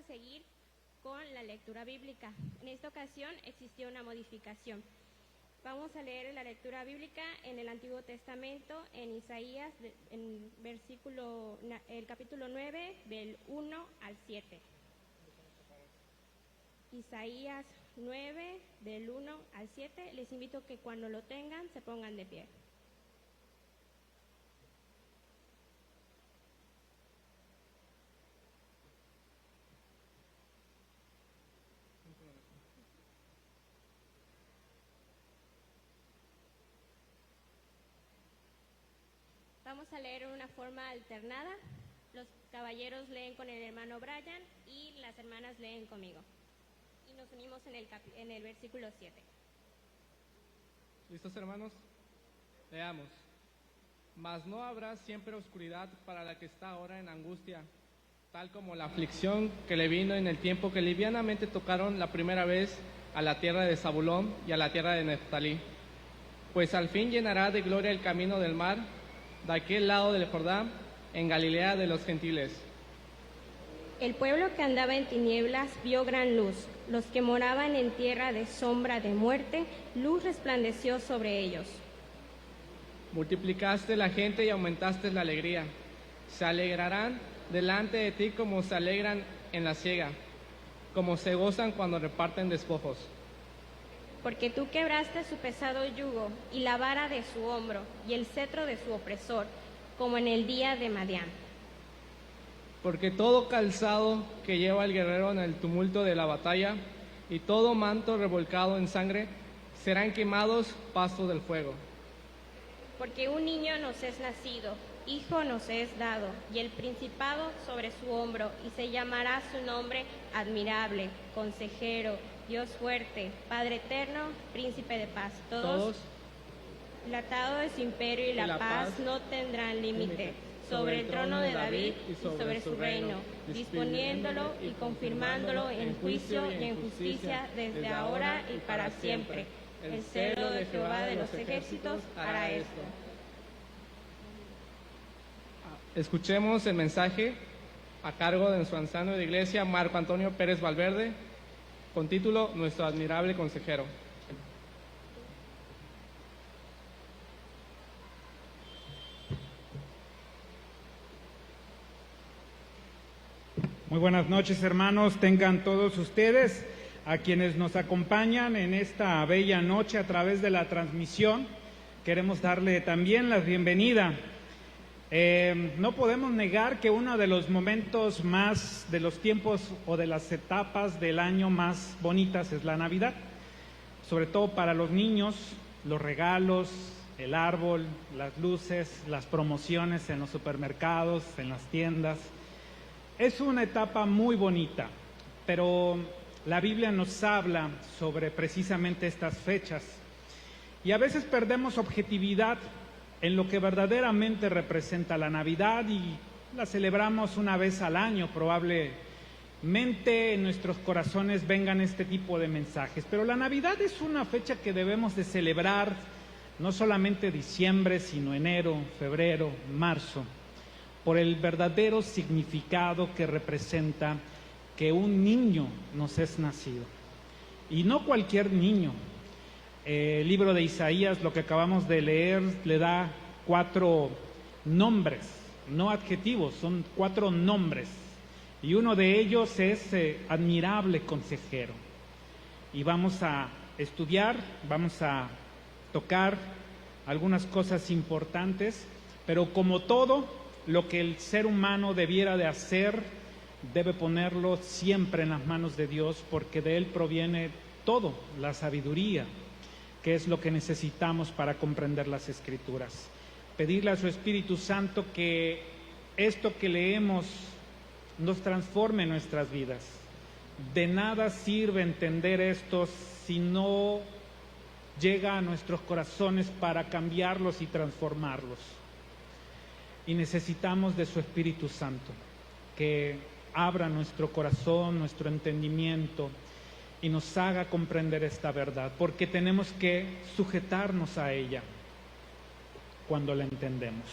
seguir con la lectura bíblica. En esta ocasión existió una modificación. Vamos a leer la lectura bíblica en el Antiguo Testamento, en Isaías, en el capítulo 9, del 1 al 7. Isaías 9, del 1 al 7. Les invito a que cuando lo tengan se pongan de pie. Vamos a leer en una forma alternada. Los caballeros leen con el hermano Brian y las hermanas leen conmigo. Y nos unimos en el versículo 7. ¿Listos, hermanos? Leamos. Mas no habrá siempre oscuridad para la que está ahora en angustia, tal como la aflicción que le vino en el tiempo que livianamente tocaron la primera vez a la tierra de Zabulón y a la tierra de Neftalí. Pues al fin llenará de gloria el camino del mar, de aquel lado del Jordán, en Galilea de los gentiles. El pueblo que andaba en tinieblas vio gran luz. Los que moraban en tierra de sombra de muerte, luz resplandeció sobre ellos. Multiplicaste la gente y aumentaste la alegría. Se alegrarán delante de ti como se alegran en la siega, como se gozan cuando reparten despojos. Porque tú quebraste su pesado yugo y la vara de su hombro y el cetro de su opresor, como en el día de Madián. Porque todo calzado que lleva el guerrero en el tumulto de la batalla y todo manto revolcado en sangre serán quemados pasto del fuego. Porque un niño nos es nacido, hijo nos es dado, y el principado sobre su hombro, y se llamará su nombre Admirable, Consejero, Dios fuerte, Padre eterno, Príncipe de paz. Todos. Dilatado de su imperio y la paz no tendrán límite. Sobre el trono de David y sobre su reino, disponiéndolo y confirmándolo en juicio y en justicia desde ahora y para siempre. El celo de Jehová de los ejércitos hará esto. Escuchemos el mensaje a cargo de nuestro anciano de iglesia, Marco Antonio Pérez Valverde, con título Nuestro admirable consejero. Muy buenas noches, hermanos, tengan todos ustedes, a quienes nos acompañan en esta bella noche a través de la transmisión. Queremos darle también la bienvenida. No podemos negar que uno de los momentos más, de los tiempos o de las etapas del año más bonitas es la Navidad, sobre todo para los niños, los regalos, el árbol, las luces, las promociones en los supermercados, en las tiendas. Es una etapa muy bonita, pero la Biblia nos habla sobre precisamente estas fechas y a veces perdemos objetividad en lo que verdaderamente representa la Navidad y la celebramos una vez al año. Probablemente en nuestros corazones vengan este tipo de mensajes, pero la Navidad es una fecha que debemos de celebrar no solamente diciembre, sino enero, febrero, marzo, por el verdadero significado que representa que un niño nos es nacido. Y no cualquier niño. El libro de Isaías, lo que acabamos de leer, le da 4 nombres, no adjetivos, son 4 nombres. Y uno de ellos es admirable consejero. Y vamos a estudiar, vamos a tocar algunas cosas importantes, pero como todo, lo que el ser humano debiera de hacer, debe ponerlo siempre en las manos de Dios, porque de Él proviene todo, la sabiduría, que es lo que necesitamos para comprender las Escrituras. Pedirle a su Espíritu Santo que esto que leemos nos transforme nuestras vidas. De nada sirve entender esto si no llega a nuestros corazones para cambiarlos y transformarlos. Y necesitamos de su Espíritu Santo, que abra nuestro corazón, nuestro entendimiento y nos haga comprender esta verdad, porque tenemos que sujetarnos a ella cuando la entendemos.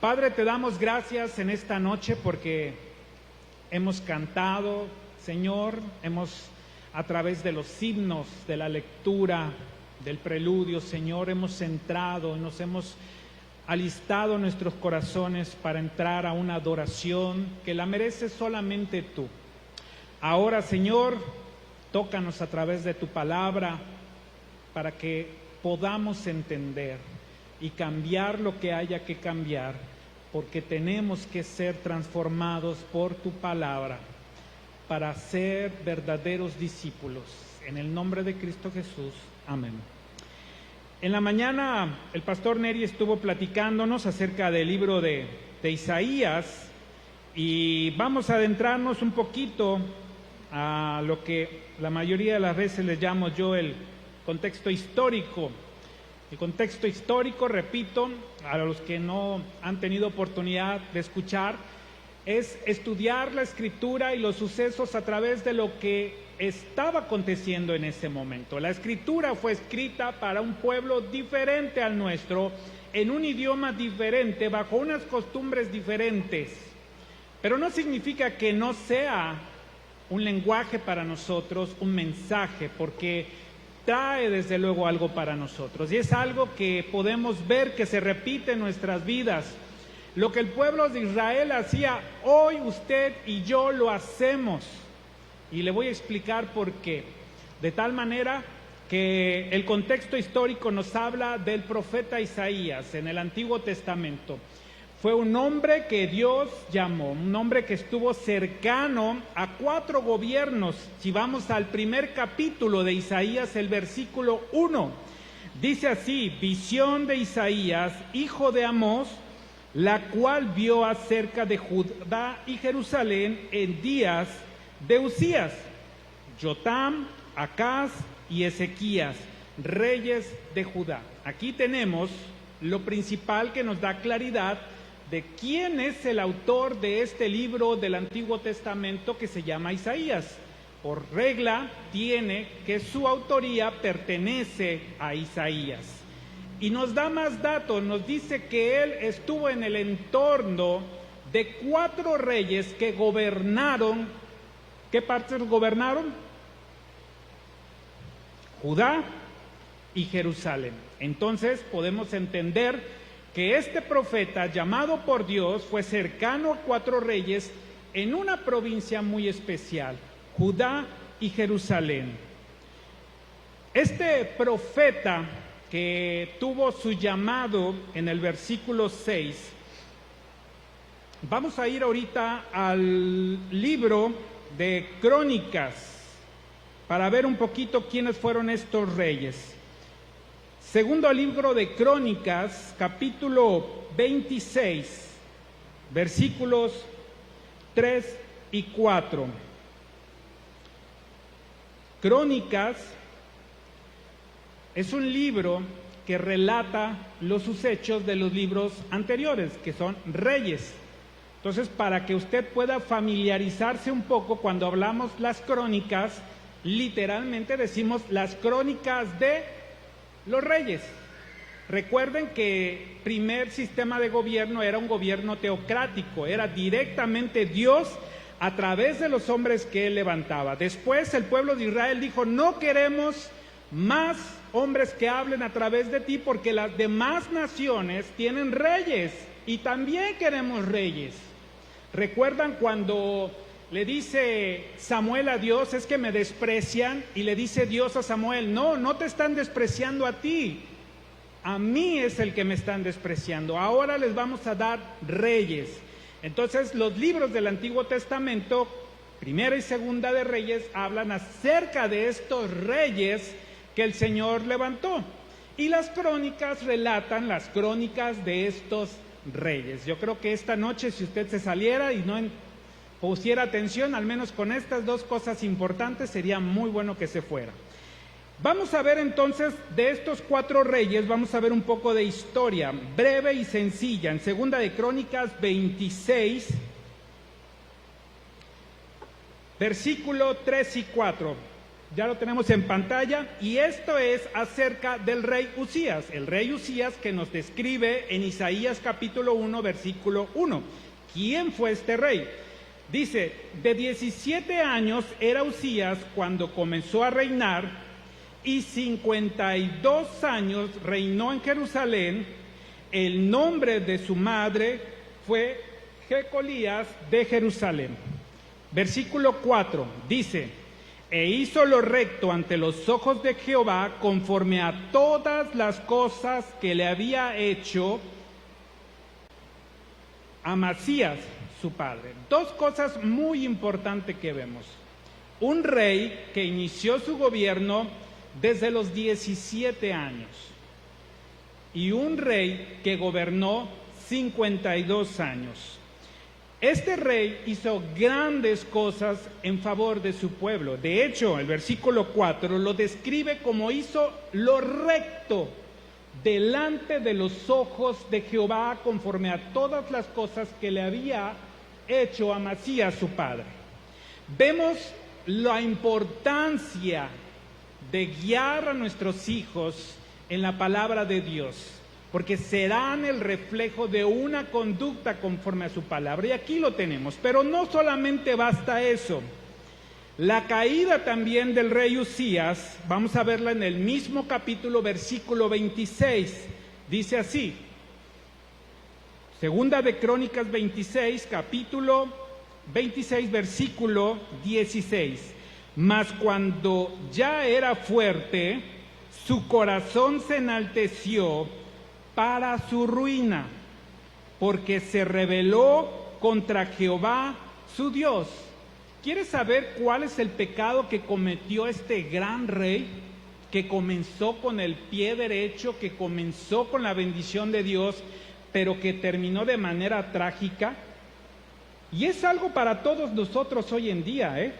Padre, te damos gracias en esta noche porque hemos cantado, Señor, a través de los himnos, de la lectura, del preludio, Señor, hemos centrado, nos hemos alistado nuestros corazones para entrar a una adoración que la mereces solamente tú. Ahora, Señor, tócanos a través de tu palabra para que podamos entender y cambiar lo que haya que cambiar, porque tenemos que ser transformados por tu palabra para ser verdaderos discípulos. En el nombre de Cristo Jesús, amén. En la mañana el pastor Neri estuvo platicándonos acerca del libro de Isaías y vamos a adentrarnos un poquito a lo que la mayoría de las veces le llamo yo el contexto histórico. El contexto histórico, repito, a los que no han tenido oportunidad de escuchar, es estudiar la Escritura y los sucesos a través de lo que estaba aconteciendo en ese momento. La Escritura fue escrita para un pueblo diferente al nuestro, en un idioma diferente, bajo unas costumbres diferentes, pero no significa que no sea un lenguaje para nosotros, un mensaje, porque trae desde luego algo para nosotros, y es algo que podemos ver que se repite en nuestras vidas. Lo que el pueblo de Israel hacía, hoy usted y yo lo hacemos, y le voy a explicar por qué. De tal manera que el contexto histórico nos habla del profeta Isaías en el Antiguo Testamento. Fue un hombre que Dios llamó, un hombre que estuvo cercano a 4 gobiernos. Si vamos al primer capítulo de Isaías, el versículo 1, dice así: visión de Isaías, hijo de Amós, la cual vio acerca de Judá y Jerusalén en días de Usías, Jotam, Acaz y Ezequías, reyes de Judá. Aquí tenemos lo principal que nos da claridad de quién es el autor de este libro del Antiguo Testamento que se llama Isaías. Por regla tiene que su autoría pertenece a Isaías. Y nos da más datos, nos dice que él estuvo en el entorno de 4 reyes que gobernaron. ¿Qué partes gobernaron? Judá y Jerusalén. Entonces podemos entender que este profeta, llamado por Dios, fue cercano a 4 reyes en una provincia muy especial, Judá y Jerusalén. Este profeta que tuvo su llamado en el versículo 6, vamos a ir ahorita al libro de Crónicas para ver un poquito quiénes fueron estos reyes. Segundo libro de Crónicas, capítulo 26, versículos 3 y 4. Crónicas es un libro que relata los hechos de los libros anteriores, que son reyes. Entonces, para que usted pueda familiarizarse un poco, cuando hablamos las crónicas, literalmente decimos las crónicas de los reyes. Recuerden que el primer sistema de gobierno era un gobierno teocrático, era directamente Dios a través de los hombres que él levantaba. Después el pueblo de Israel dijo: no queremos más hombres que hablen a través de ti, porque las demás naciones tienen reyes y también queremos reyes. ¿Recuerdan cuando le dice Samuel a Dios: es que me desprecian? Y le dice Dios a Samuel: no te están despreciando a ti, a mí es el que me están despreciando, ahora les vamos a dar reyes. Entonces los libros del Antiguo Testamento, Primera y Segunda de Reyes, hablan acerca de estos reyes que el Señor levantó, y las crónicas relatan las crónicas de estos reyes. Yo creo que esta noche, si usted se saliera y no pusiera atención, al menos con estas 2 cosas importantes, sería muy bueno que se fuera. Vamos a ver entonces de estos 4 reyes, vamos a ver un poco de historia, breve y sencilla, en Segunda de Crónicas 26, versículo 3 y 4. Ya lo tenemos en pantalla, y esto es acerca del rey Usías, el rey Usías que nos describe en Isaías capítulo 1, versículo 1. ¿Quién fue este rey? Dice, de 17 años era Uzías cuando comenzó a reinar, y 52 años reinó en Jerusalén. El nombre de su madre fue Jecolías de Jerusalén. Versículo 4 dice, e hizo lo recto ante los ojos de Jehová, conforme a todas las cosas que le había hecho Amasías, su padre. Dos cosas muy importantes que vemos. Un rey que inició su gobierno desde los 17 años y un rey que gobernó 52 años. Este rey hizo grandes cosas en favor de su pueblo. De hecho, el versículo 4 lo describe como hizo lo recto delante de los ojos de Jehová, conforme a todas las cosas que le había hecho Amasías su padre. Vemos la importancia de guiar a nuestros hijos en la palabra de Dios, porque serán el reflejo de una conducta conforme a su palabra. Y aquí lo tenemos, pero no solamente basta eso. La caída también del rey Uzías, vamos a verla en el mismo capítulo, versículo 26, dice así, Segunda de Crónicas 26, capítulo 26, versículo 16. Mas cuando ya era fuerte, su corazón se enalteció para su ruina, porque se rebeló contra Jehová su Dios. ¿Quieres saber cuál es el pecado que cometió este gran rey? Que comenzó con el pie derecho, que comenzó con la bendición de Dios, pero que terminó de manera trágica. Y es algo para todos nosotros hoy en día,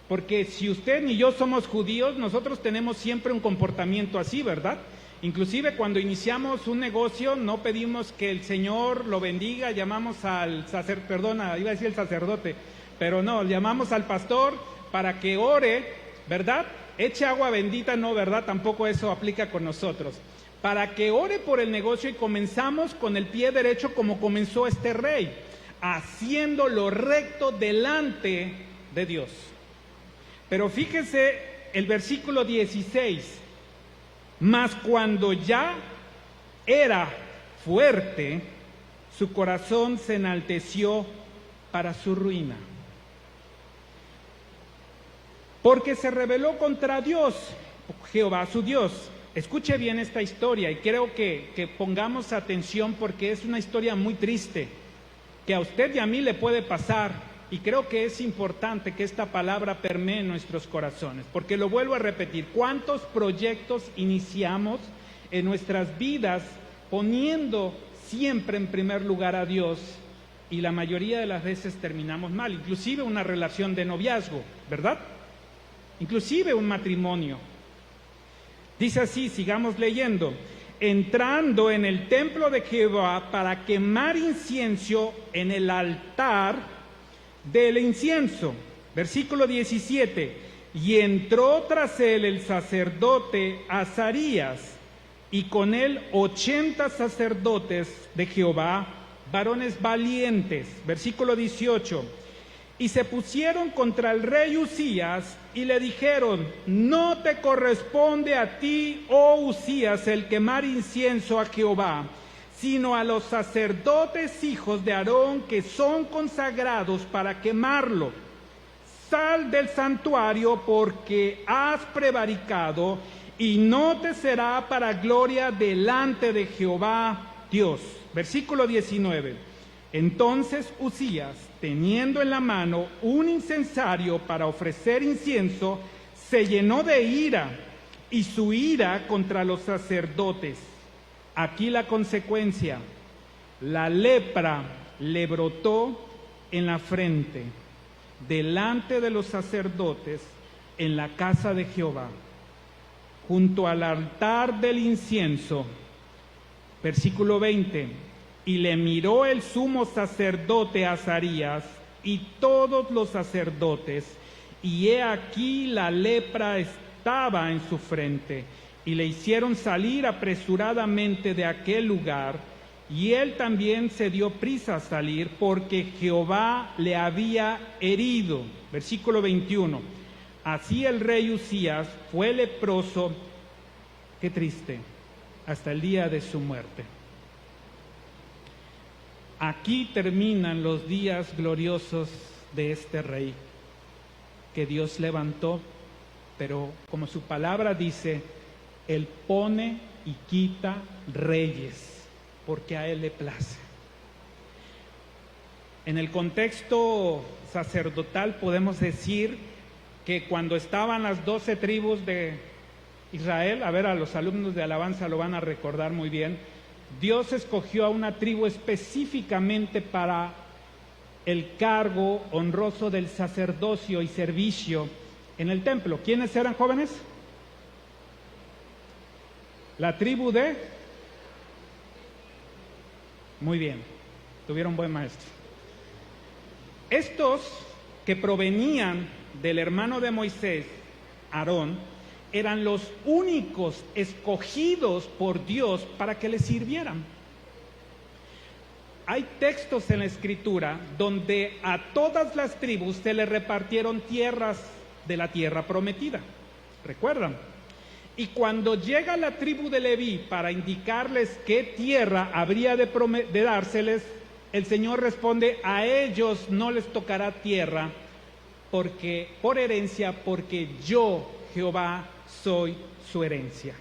porque si usted ni yo somos judíos, nosotros tenemos siempre un comportamiento así, ¿verdad? Inclusive cuando iniciamos un negocio no pedimos que el Señor lo bendiga, llamamos al sacerdote, pero no, llamamos al pastor para que ore, ¿verdad? Eche agua bendita, no, ¿verdad? Tampoco eso aplica con nosotros. Para que ore por el negocio, y comenzamos con el pie derecho como comenzó este rey, haciendo lo recto delante de Dios. Pero fíjese el versículo 16, mas cuando ya era fuerte, su corazón se enalteció para su ruina, porque se rebeló contra Dios, Jehová su Dios. Escuche bien esta historia y creo que pongamos atención, porque es una historia muy triste que a usted y a mí le puede pasar, y creo que es importante que esta palabra permee nuestros corazones, porque lo vuelvo a repetir, ¿cuántos proyectos iniciamos en nuestras vidas poniendo siempre en primer lugar a Dios, y la mayoría de las veces terminamos mal? Inclusive una relación de noviazgo, ¿verdad? Inclusive un matrimonio. Dice así, sigamos leyendo, entrando en el templo de Jehová para quemar incienso en el altar del incienso. Versículo 17, y entró tras él el sacerdote Azarías, y con él 80 sacerdotes de Jehová, varones valientes. Versículo 18, y se pusieron contra el rey Uzías y le dijeron, no te corresponde a ti, oh Uzías, el quemar incienso a Jehová, sino a los sacerdotes hijos de Aarón, que son consagrados para quemarlo. Sal del santuario, porque has prevaricado, y no te será para gloria delante de Jehová Dios. Versículo 19. Entonces Uzías, teniendo en la mano un incensario para ofrecer incienso, se llenó de ira, y su ira contra los sacerdotes. Aquí la consecuencia, la lepra le brotó en la frente, delante de los sacerdotes, en la casa de Jehová, junto al altar del incienso. Versículo 20. Y le miró el sumo sacerdote Azarías y todos los sacerdotes, y he aquí la lepra estaba en su frente, y le hicieron salir apresuradamente de aquel lugar, y él también se dio prisa a salir porque Jehová le había herido. Versículo 21. Así el rey Uzías fue leproso, qué triste, hasta el día de su muerte. Aquí terminan los días gloriosos de este rey que Dios levantó, pero como su palabra dice, Él pone y quita reyes, porque a Él le place. En el contexto sacerdotal podemos decir que cuando estaban las 12 tribus de Israel, a ver, a los alumnos de alabanza lo van a recordar muy bien, Dios escogió a una tribu específicamente para el cargo honroso del sacerdocio y servicio en el templo. ¿Quiénes eran, jóvenes? La tribu de... Muy bien, tuvieron buen maestro. Estos que provenían del hermano de Moisés, Aarón, eran los únicos escogidos por Dios para que le sirvieran. Hay textos en la Escritura donde a todas las tribus se les repartieron tierras de la tierra prometida. ¿Recuerdan? Y cuando llega la tribu de Leví para indicarles qué tierra habría de dárseles, el Señor responde: a ellos no les tocará tierra por herencia, porque yo, Jehová, soy su herencia.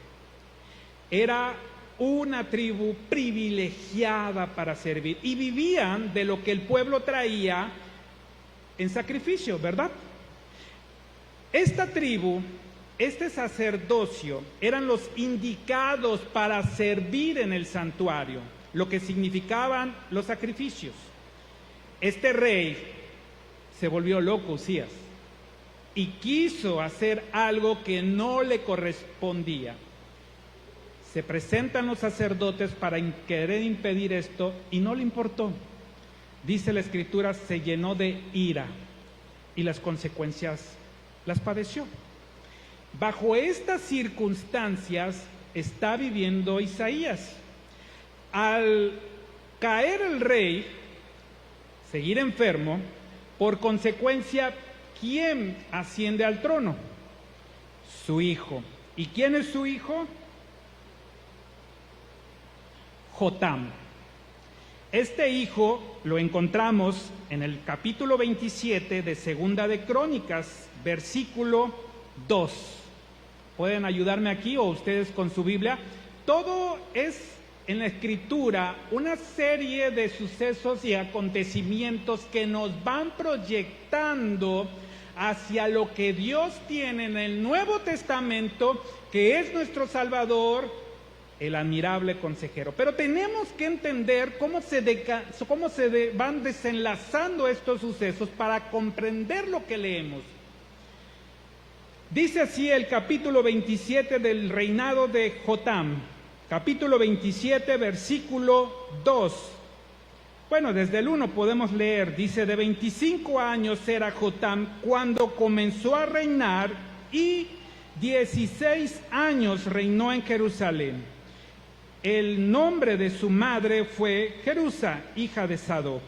Era una tribu privilegiada para servir y vivían de lo que el pueblo traía en sacrificio, ¿verdad? Esta tribu, este sacerdocio, eran los indicados para servir en el santuario, lo que significaban los sacrificios. Este rey se volvió loco, Uzías, y quiso hacer algo que no le correspondía. Se presentan los sacerdotes para querer impedir esto y no le importó. Dice la Escritura, se llenó de ira y las consecuencias las padeció. Bajo estas circunstancias está viviendo Isaías. Al caer el rey, seguir enfermo, por consecuencia, ¿quién asciende al trono? Su hijo. ¿Y quién es su hijo? Jotam. Este hijo lo encontramos en el capítulo 27 de Segunda de Crónicas, versículo 2. ¿Pueden ayudarme aquí o ustedes con su Biblia? Todo es en la Escritura una serie de sucesos y acontecimientos que nos van proyectando hacia lo que Dios tiene en el Nuevo Testamento, que es nuestro Salvador, el admirable consejero. Pero tenemos que entender cómo se van desenlazando estos sucesos para comprender lo que leemos. Dice así el capítulo 27 del reinado de Jotam, capítulo 27, versículo 2. Bueno, desde el 1 podemos leer, dice: de 25 años era Jotam cuando comenzó a reinar y 16 años reinó en Jerusalén. El nombre de su madre fue Jerusa, hija de Sadoc.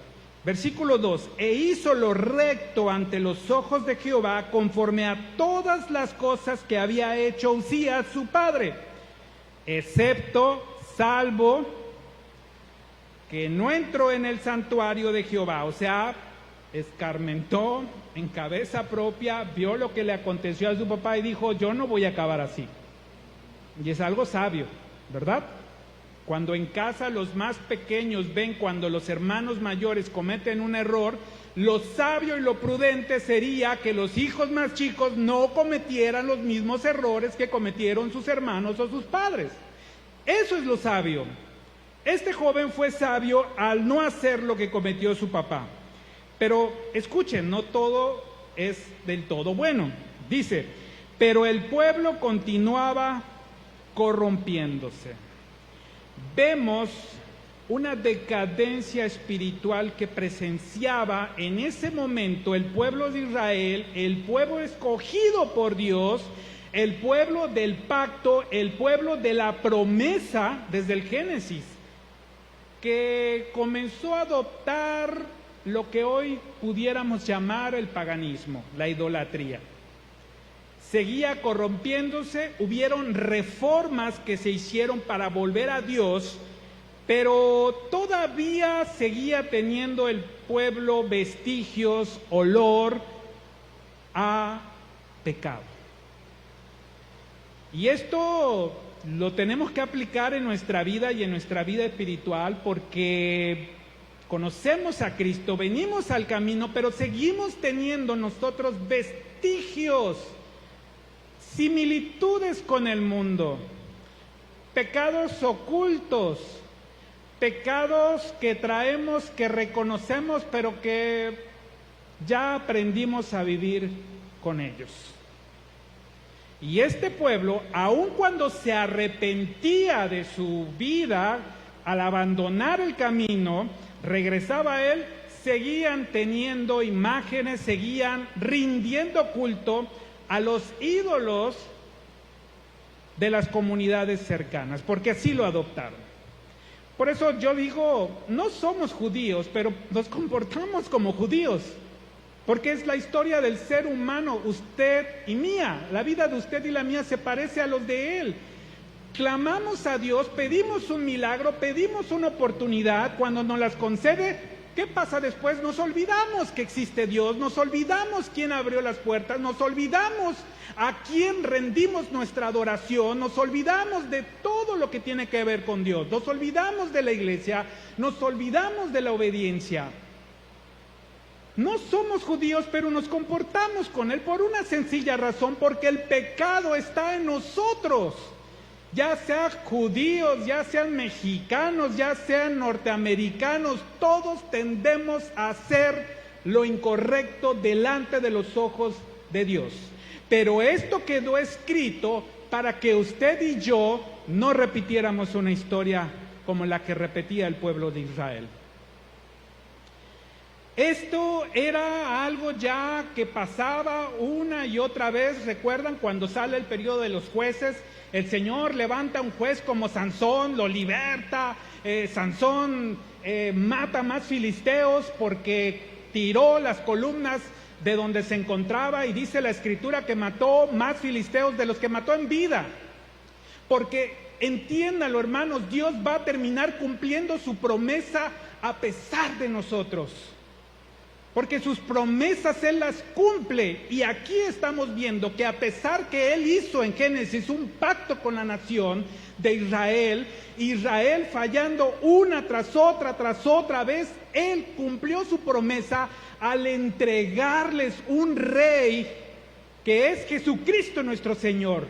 Versículo 2, e hizo lo recto ante los ojos de Jehová conforme a todas las cosas que había hecho Uzías su padre, excepto, salvo, que no entró en el santuario de Jehová, o sea, escarmentó en cabeza propia, vio lo que le aconteció a su papá y dijo: yo no voy a acabar así. Y es algo sabio, ¿verdad? Cuando en casa los más pequeños ven cuando los hermanos mayores cometen un error, lo sabio y lo prudente sería que los hijos más chicos no cometieran los mismos errores que cometieron sus hermanos o sus padres. Eso es lo sabio. Este joven fue sabio al no hacer lo que cometió su papá. Pero escuchen, no todo es del todo bueno. Dice: pero el pueblo continuaba corrompiéndose. Vemos una decadencia espiritual que presenciaba en ese momento el pueblo de Israel, el pueblo escogido por Dios, el pueblo del pacto, el pueblo de la promesa desde el Génesis. que comenzó a adoptar lo que hoy pudiéramos llamar el paganismo, la idolatría. Seguía corrompiéndose, hubieron reformas que se hicieron para volver a Dios, pero todavía seguía teniendo el pueblo vestigios, olor a pecado. Y esto lo tenemos que aplicar en nuestra vida y en nuestra vida espiritual, porque conocemos a Cristo, venimos al camino, pero seguimos teniendo nosotros vestigios, similitudes con el mundo, pecados ocultos, pecados que traemos, que reconocemos, pero que ya aprendimos a vivir con ellos. Y este pueblo, aun cuando se arrepentía de su vida, al abandonar el camino, regresaba a él, seguían teniendo imágenes, seguían rindiendo culto a los ídolos de las comunidades cercanas, porque así lo adoptaron. Por eso yo digo, no somos judíos, pero nos comportamos como judíos, porque es la historia del ser humano, usted y mía. La vida de usted y la mía se parece a los de él. Clamamos a Dios, pedimos un milagro, pedimos una oportunidad. Cuando nos las concede, ¿qué pasa después? Nos olvidamos que existe Dios, nos olvidamos quién abrió las puertas, nos olvidamos a quién rendimos nuestra adoración, nos olvidamos de todo lo que tiene que ver con Dios, nos olvidamos de la iglesia, nos olvidamos de la obediencia. No somos judíos, pero nos comportamos con Él por una sencilla razón, porque el pecado está en nosotros. Ya sean judíos, ya sean mexicanos, ya sean norteamericanos, todos tendemos a hacer lo incorrecto delante de los ojos de Dios. Pero esto quedó escrito para que usted y yo no repitiéramos una historia como la que repetía el pueblo de Israel. Esto era algo ya que pasaba una y otra vez. ¿Recuerdan cuando sale el periodo de los jueces? El Señor levanta a un juez como Sansón, lo liberta. Sansón mata más filisteos porque tiró las columnas de donde se encontraba, y dice la Escritura que mató más filisteos de los que mató en vida. Porque entiéndalo, hermanos, Dios va a terminar cumpliendo su promesa a pesar de nosotros. Porque sus promesas Él las cumple, y aquí estamos viendo que a pesar que Él hizo en Génesis un pacto con la nación de Israel, Israel fallando una tras otra vez, Él cumplió su promesa al entregarles un rey que es Jesucristo nuestro Señor,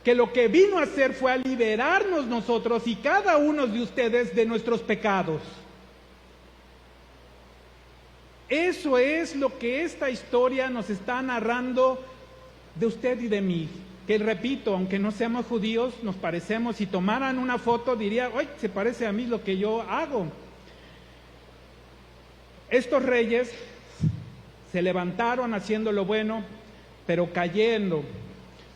que lo que vino a hacer fue a liberarnos nosotros y cada uno de ustedes de nuestros pecados. Eso es lo que esta historia nos está narrando de usted y de mí. Que repito, aunque no seamos judíos, nos parecemos. Si tomaran una foto diría, ¡ay, se parece a mí lo que yo hago! Estos reyes se levantaron haciendo lo bueno, pero cayendo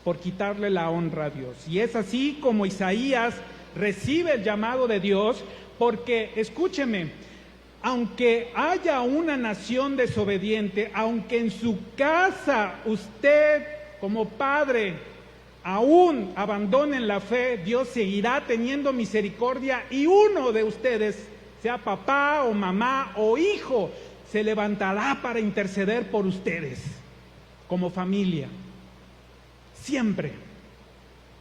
por quitarle la honra a Dios. Y es así como Isaías recibe el llamado de Dios, porque, escúcheme, aunque haya una nación desobediente, aunque en su casa usted como padre aún abandonen la fe, Dios seguirá teniendo misericordia, y uno de ustedes, sea papá o mamá o hijo, se levantará para interceder por ustedes como familia. Siempre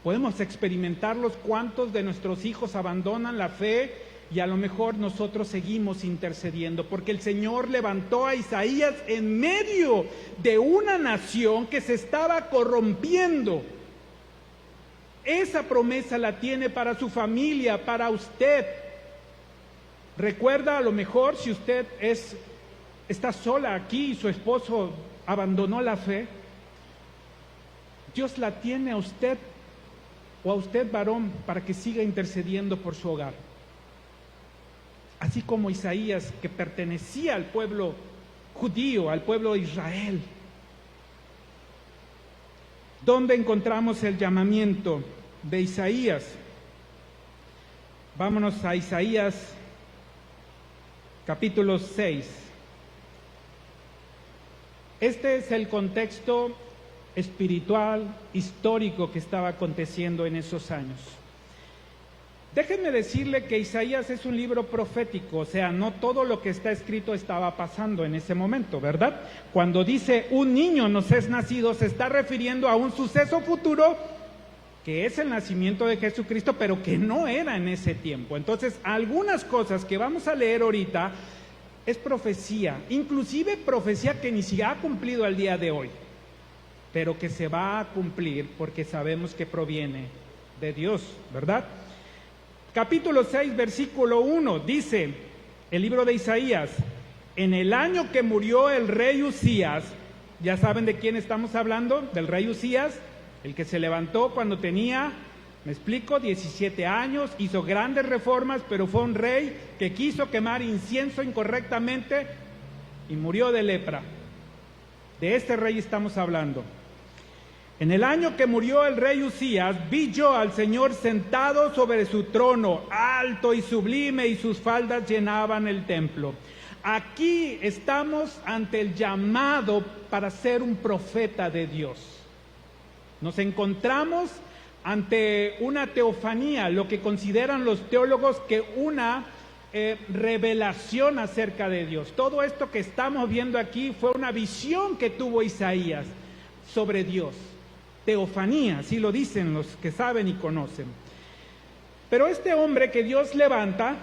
podemos experimentarlos. ¿Cuántos de nuestros hijos abandonan la fe? Y a lo mejor nosotros seguimos intercediendo, porque el Señor levantó a Isaías en medio de una nación que se estaba corrompiendo. Esa promesa la tiene para su familia, para usted. Recuerda, a lo mejor, si usted está sola aquí y su esposo abandonó la fe, Dios la tiene a usted, o a usted, varón, para que siga intercediendo por su hogar. Así como Isaías, que pertenecía al pueblo judío, al pueblo de Israel. ¿Dónde encontramos el llamamiento de Isaías? Vámonos a Isaías, capítulo 6. Este es el contexto espiritual, histórico que estaba aconteciendo en esos años. Déjenme decirle que Isaías es un libro profético, o sea, no todo lo que está escrito estaba pasando en ese momento, ¿verdad? Cuando dice un niño nos es nacido, se está refiriendo a un suceso futuro que es el nacimiento de Jesucristo, pero que no era en ese tiempo. Entonces, algunas cosas que vamos a leer ahorita es profecía, inclusive profecía que ni siquiera ha cumplido al día de hoy, pero que se va a cumplir porque sabemos que proviene de Dios, ¿verdad? Capítulo 6, versículo 1, dice el libro de Isaías: en el año que murió el rey Usías, ¿ya saben de quién estamos hablando? Del rey Usías, el que se levantó cuando tenía, me explico, 17 años, hizo grandes reformas, pero fue un rey que quiso quemar incienso incorrectamente y murió de lepra. De este rey estamos hablando. En el año que murió el rey Usías, vi yo al Señor sentado sobre su trono, alto y sublime, y sus faldas llenaban el templo. Aquí estamos ante el llamado para ser un profeta de Dios. Nos encontramos ante una teofanía, lo que consideran los teólogos que una revelación acerca de Dios. Todo esto que estamos viendo aquí fue una visión que tuvo Isaías sobre Dios. Teofanía, así lo dicen los que saben y conocen. Pero este hombre que Dios levanta,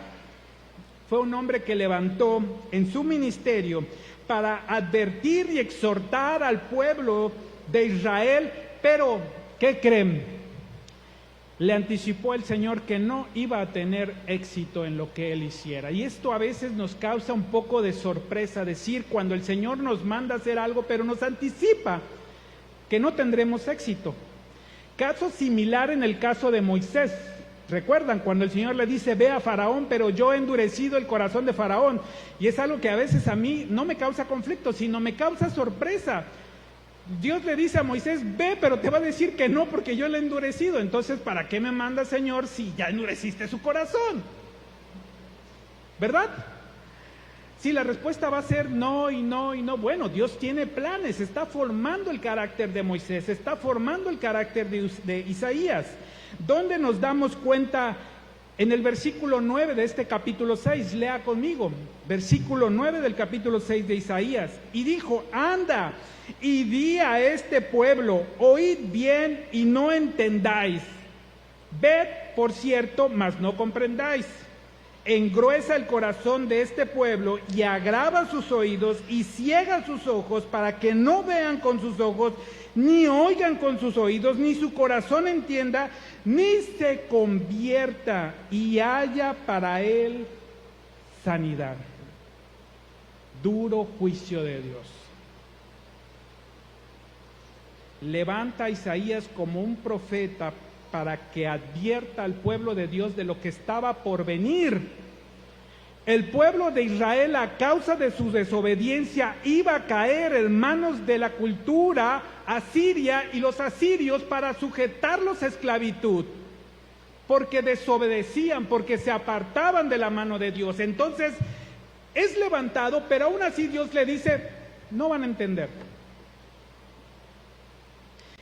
fue un hombre que levantó en su ministerio para advertir y exhortar al pueblo de Israel, pero, ¿qué creen? Le anticipó el Señor que no iba a tener éxito en lo que él hiciera. Y esto a veces nos causa un poco de sorpresa, decir cuando el Señor nos manda a hacer algo, pero nos anticipa que no tendremos éxito. Caso similar en el caso de Moisés. ¿Recuerdan cuando el Señor le dice, ve a Faraón, pero yo he endurecido el corazón de Faraón? Y es algo que a veces a mí no me causa conflicto, sino me causa sorpresa. Dios le dice a Moisés, ve, pero te va a decir que no porque yo le he endurecido. Entonces, ¿para qué me manda, Señor, si ya endureciste su corazón? ¿Verdad? Si la respuesta va a ser no y no y no, bueno, Dios tiene planes, está formando el carácter de Moisés, está formando el carácter de Isaías. ¿Dónde nos damos cuenta? En el versículo 9 de este capítulo 6, lea conmigo, versículo 9 del capítulo 6 de Isaías. Y dijo, anda y di a este pueblo, oíd bien y no entendáis, ved, por cierto, mas no comprendáis. Engruesa el corazón de este pueblo y agrava sus oídos y ciega sus ojos para que no vean con sus ojos, ni oigan con sus oídos, ni su corazón entienda, ni se convierta y haya para él sanidad. Duro juicio de Dios. Levanta a Isaías como un profeta para que advierta al pueblo de Dios de lo que estaba por venir. El pueblo de Israel, a causa de su desobediencia, iba a caer en manos de la cultura asiria y los asirios para sujetarlos a esclavitud, porque desobedecían, porque se apartaban de la mano de Dios. Entonces, es levantado, pero aún así Dios le dice, no van a entender.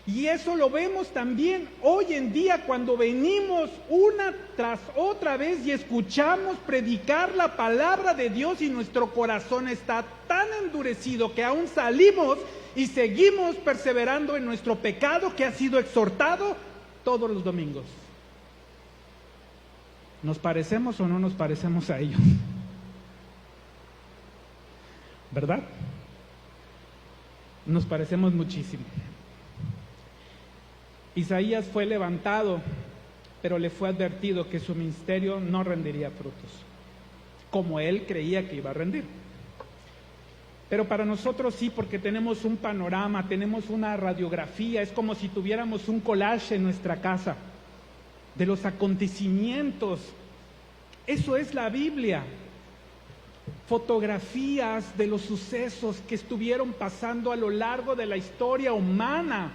Y eso lo vemos también hoy en día cuando venimos una tras otra vez y escuchamos predicar la palabra de Dios y nuestro corazón está tan endurecido que aún salimos y seguimos perseverando en nuestro pecado que ha sido exhortado todos los domingos. ¿Nos parecemos o no nos parecemos a ellos? ¿Verdad? Nos parecemos muchísimo. Isaías fue levantado, pero le fue advertido que su ministerio no rendiría frutos, como él creía que iba a rendir. Pero para nosotros sí, porque tenemos un panorama, tenemos una radiografía, es como si tuviéramos un collage en nuestra casa de los acontecimientos. Eso es la Biblia. Fotografías de los sucesos que estuvieron pasando a lo largo de la historia humana.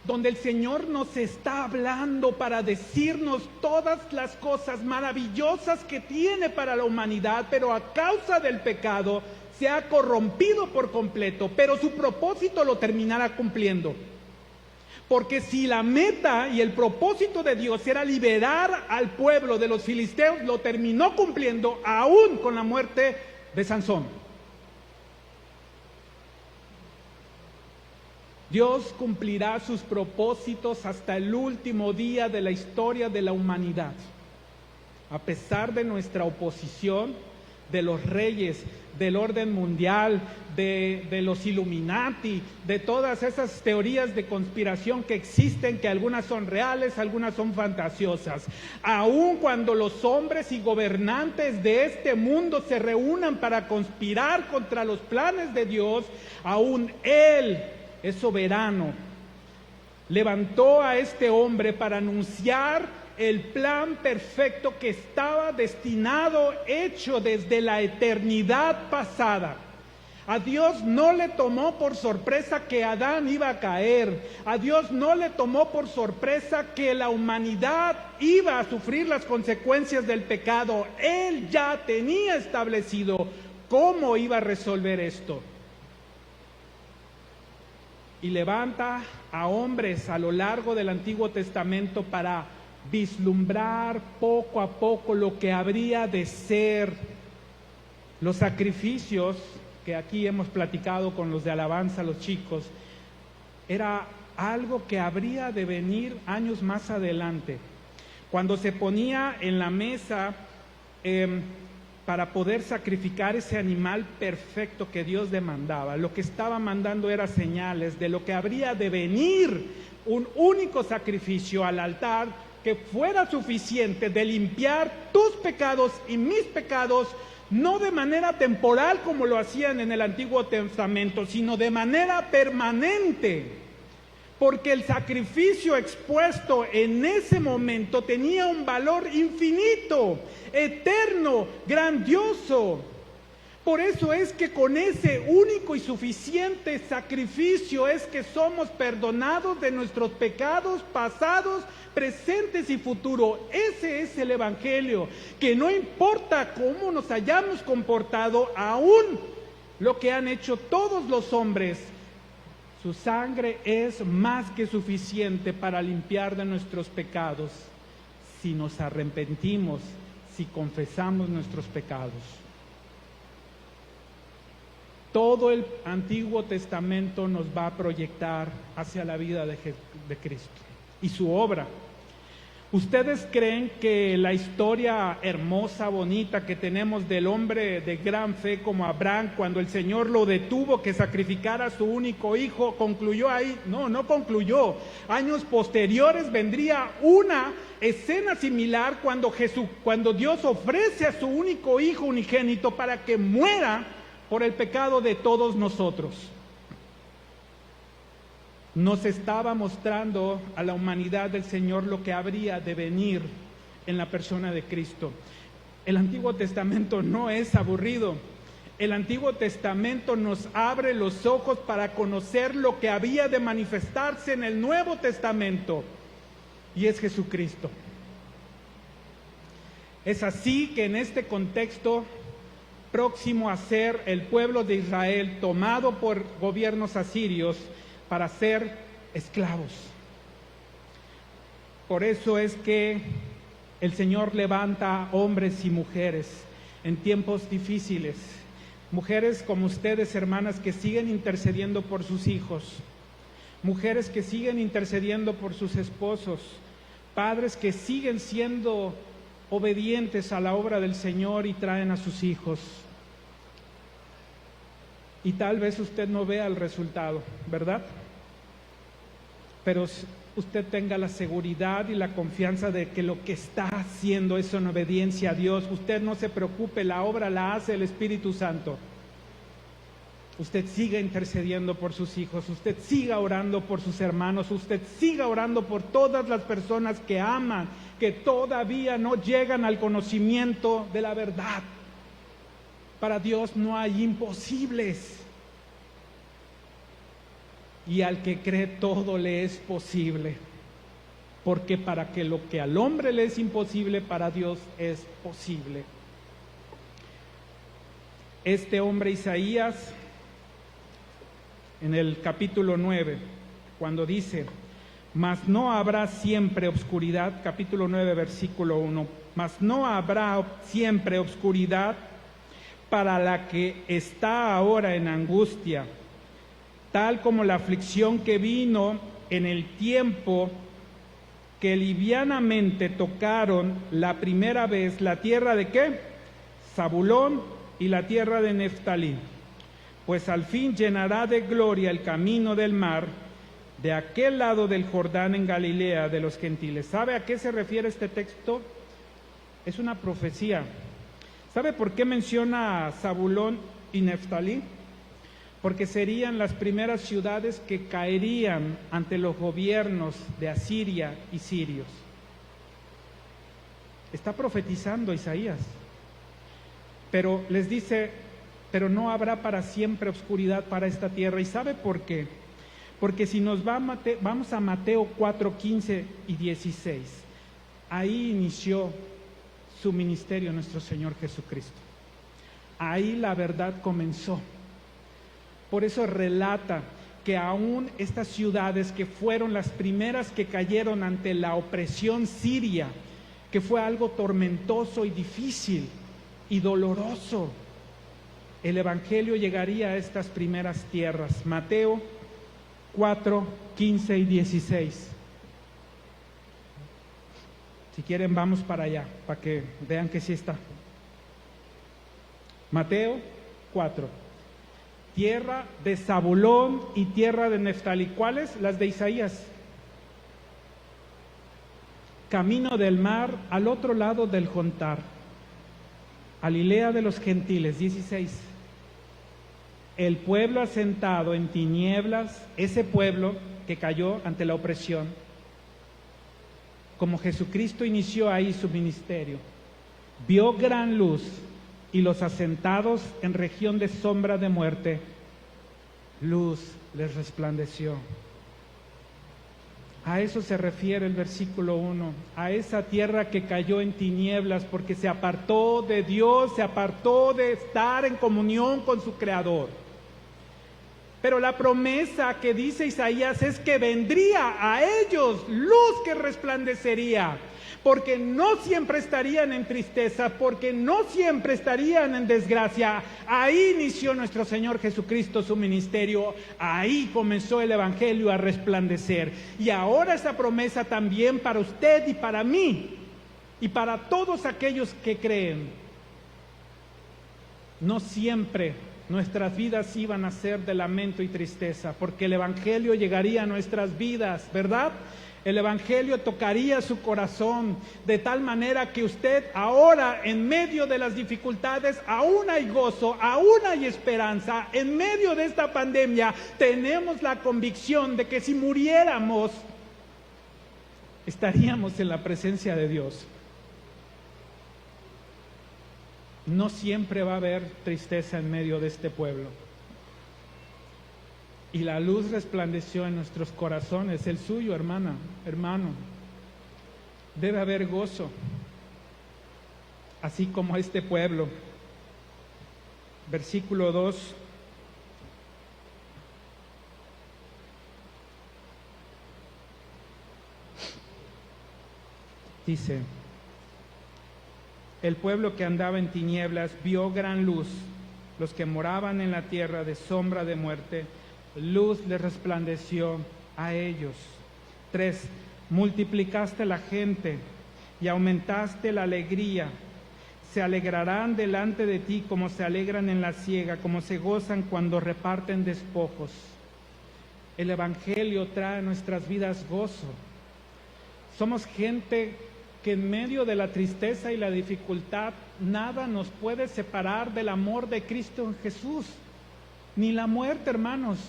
donde el Señor nos está hablando para decirnos todas las cosas maravillosas que tiene para la humanidad, pero a causa del pecado se ha corrompido por completo, pero su propósito lo terminará cumpliendo. Porque si la meta y el propósito de Dios era liberar al pueblo de los filisteos, lo terminó cumpliendo aún con la muerte de Sansón. Dios cumplirá sus propósitos hasta el último día de la historia de la humanidad. A pesar de nuestra oposición, de los reyes, del orden mundial, de los Illuminati, de todas esas teorías de conspiración que existen, que algunas son reales, algunas son fantasiosas. Aun cuando los hombres y gobernantes de este mundo se reúnan para conspirar contra los planes de Dios, aún Él es soberano. Levantó a este hombre para anunciar el plan perfecto que estaba destinado, hecho desde la eternidad pasada. A Dios no le tomó por sorpresa que Adán iba a caer. A Dios no le tomó por sorpresa que la humanidad iba a sufrir las consecuencias del pecado. Él ya tenía establecido cómo iba a resolver esto. Y levanta a hombres a lo largo del Antiguo Testamento para vislumbrar poco a poco lo que habría de ser los sacrificios que aquí hemos platicado con los de alabanza, los chicos. Era algo que habría de venir años más adelante, cuando se ponía en la mesa para poder sacrificar ese animal perfecto que Dios demandaba. Lo que estaba mandando era señales de lo que habría de venir, un único sacrificio al altar que fuera suficiente de limpiar tus pecados y mis pecados, no de manera temporal como lo hacían en el Antiguo Testamento, sino de manera permanente. Porque el sacrificio expuesto en ese momento tenía un valor infinito, eterno, grandioso. Por eso es que con ese único y suficiente sacrificio es que somos perdonados de nuestros pecados pasados, presentes y futuros. Ese es el Evangelio, que no importa cómo nos hayamos comportado, aún lo que han hecho todos los hombres, su sangre es más que suficiente para limpiar de nuestros pecados, si nos arrepentimos, si confesamos nuestros pecados. Todo el Antiguo Testamento nos va a proyectar hacia la vida de Cristo y su obra. ¿Ustedes creen que la historia hermosa, bonita que tenemos del hombre de gran fe como Abraham, cuando el Señor lo detuvo que sacrificara a su único hijo, concluyó ahí? No, no concluyó. Años posteriores vendría una escena similar cuando Dios ofrece a su único hijo unigénito para que muera por el pecado de todos nosotros. Nos estaba mostrando a la humanidad del Señor lo que habría de venir en la persona de Cristo. El Antiguo Testamento no es aburrido. El Antiguo Testamento nos abre los ojos para conocer lo que había de manifestarse en el Nuevo Testamento, y es Jesucristo. Es así que en este contexto próximo a ser el pueblo de Israel tomado por gobiernos asirios para ser esclavos. Por eso es que el Señor levanta hombres y mujeres en tiempos difíciles, mujeres como ustedes, hermanas, que siguen intercediendo por sus hijos, mujeres que siguen intercediendo por sus esposos, padres que siguen siendo obedientes a la obra del Señor y traen a sus hijos. Y tal vez usted no vea el resultado, ¿verdad? Pero usted tenga la seguridad y la confianza de que lo que está haciendo es en obediencia a Dios. Usted no se preocupe, la obra la hace el Espíritu Santo. Usted siga intercediendo por sus hijos, usted siga orando por sus hermanos, usted siga orando por todas las personas que aman, que todavía no llegan al conocimiento de la verdad. Para Dios no hay imposibles. y al que cree todo le es posible. Porque para que lo que al hombre le es imposible, para Dios es posible. Este hombre Isaías, en el capítulo 9, cuando dice: mas no habrá siempre obscuridad, capítulo 9, versículo 1, mas no habrá siempre obscuridad para la que está ahora en angustia, tal como la aflicción que vino en el tiempo que livianamente tocaron la primera vez la tierra de ¿qué? Zabulón y la tierra de Neftalí. Pues al fin llenará de gloria el camino del mar, de aquel lado del Jordán en Galilea de los gentiles. ¿Sabe a qué se refiere este texto? Es una profecía. ¿Sabe por qué menciona a Zabulón y Neftalí? Porque serían las primeras ciudades que caerían ante los gobiernos de Asiria y sirios. Está profetizando Isaías. Pero les dice: pero no habrá para siempre oscuridad para esta tierra. ¿Y sabe por qué? Porque si nos vamos a Mateo 4, 15 y 16, ahí inició su ministerio nuestro Señor Jesucristo. Ahí la verdad comenzó. Por eso relata que aún estas ciudades que fueron las primeras que cayeron ante la opresión siria, que fue algo tormentoso y difícil y doloroso, el Evangelio llegaría a estas primeras tierras. Mateo 4, 15 y 16. Si quieren vamos para allá, para que vean que sí está. Mateo 4. Tierra de Zabulón y tierra de Neftalí. ¿Cuáles? Las de Isaías. Camino del mar al otro lado del Jontar. Galilea de los gentiles. 16. El pueblo asentado en tinieblas, ese pueblo que cayó ante la opresión, como Jesucristo inició ahí su ministerio, vio gran luz, y los asentados en región de sombra de muerte, luz les resplandeció. A eso se refiere el versículo 1, a esa tierra que cayó en tinieblas porque se apartó de Dios, se apartó de estar en comunión con su Creador. Pero la promesa que dice Isaías es que vendría a ellos luz que resplandecería, porque no siempre estarían en tristeza, porque no siempre estarían en desgracia. Ahí inició nuestro Señor Jesucristo su ministerio, ahí comenzó el Evangelio a resplandecer. Y ahora esa promesa también para usted y para mí, y para todos aquellos que creen. No siempre nuestras vidas iban a ser de lamento y tristeza, porque el Evangelio llegaría a nuestras vidas, ¿verdad? El Evangelio tocaría su corazón de tal manera que usted ahora, en medio de las dificultades, aún hay gozo, aún hay esperanza. En medio de esta pandemia tenemos la convicción de que si muriéramos, estaríamos en la presencia de Dios. No siempre va a haber tristeza en medio de este pueblo. Y la luz resplandeció en nuestros corazones, el suyo, hermana, hermano. Debe haber gozo, así como este pueblo. Versículo 2. Dice: el pueblo que andaba en tinieblas vio gran luz, los que moraban en la tierra de sombra de muerte, luz les resplandeció a ellos. 3. Multiplicaste la gente y aumentaste la alegría. Se alegrarán delante de ti como se alegran en la siega, como se gozan cuando reparten despojos. El Evangelio trae a nuestras vidas gozo. Somos gente que en medio de la tristeza y la dificultad, nada nos puede separar del amor de Cristo en Jesús, ni la muerte, hermanos.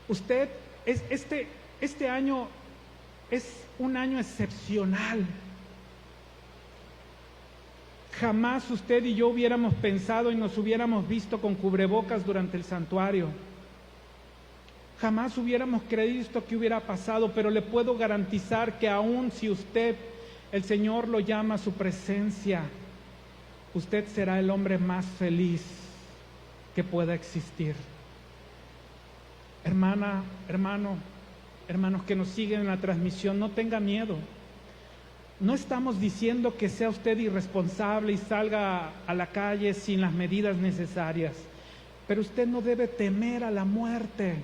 Usted, este año es un año excepcional. Jamás usted y yo hubiéramos pensado y nos hubiéramos visto con cubrebocas durante el santuario. Jamás hubiéramos creído esto que hubiera pasado, pero le puedo garantizar que aún si usted, el Señor lo llama a su presencia, usted será el hombre más feliz que pueda existir. Hermana, hermanos que nos siguen en la transmisión, no tenga miedo. No estamos diciendo que sea usted irresponsable y salga a la calle sin las medidas necesarias, pero usted no debe temer a la muerte.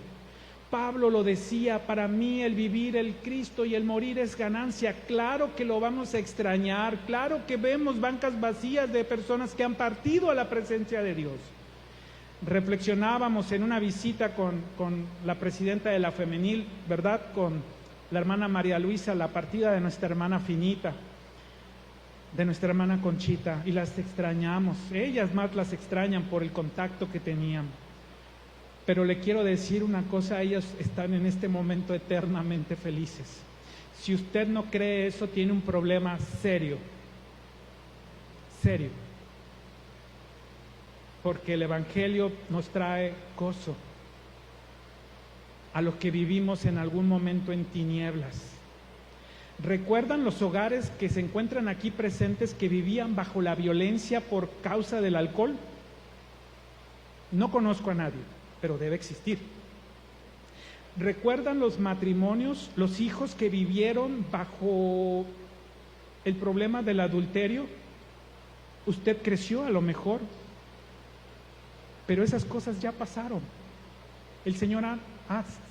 Pablo lo decía, para mí el vivir el Cristo y el morir es ganancia. Claro que lo vamos a extrañar, claro que vemos bancas vacías de personas que han partido a la presencia de Dios. Reflexionábamos en una visita con la presidenta de la femenil, ¿verdad? Con la hermana María Luisa, la partida de nuestra hermana Finita, de nuestra hermana Conchita, y las extrañamos. Ellas más las extrañan por el contacto que tenían. Pero le quiero decir una cosa, ellos están en este momento eternamente felices. Si usted no cree eso, tiene un problema serio, serio. Porque el Evangelio nos trae gozo a los que vivimos en algún momento en tinieblas. ¿Recuerdan los hogares que se encuentran aquí presentes que vivían bajo la violencia por causa del alcohol? No conozco a nadie, pero debe existir. ¿Recuerdan los matrimonios, los hijos que vivieron bajo el problema del adulterio? Usted creció a lo mejor, pero esas cosas ya pasaron. El Señor ha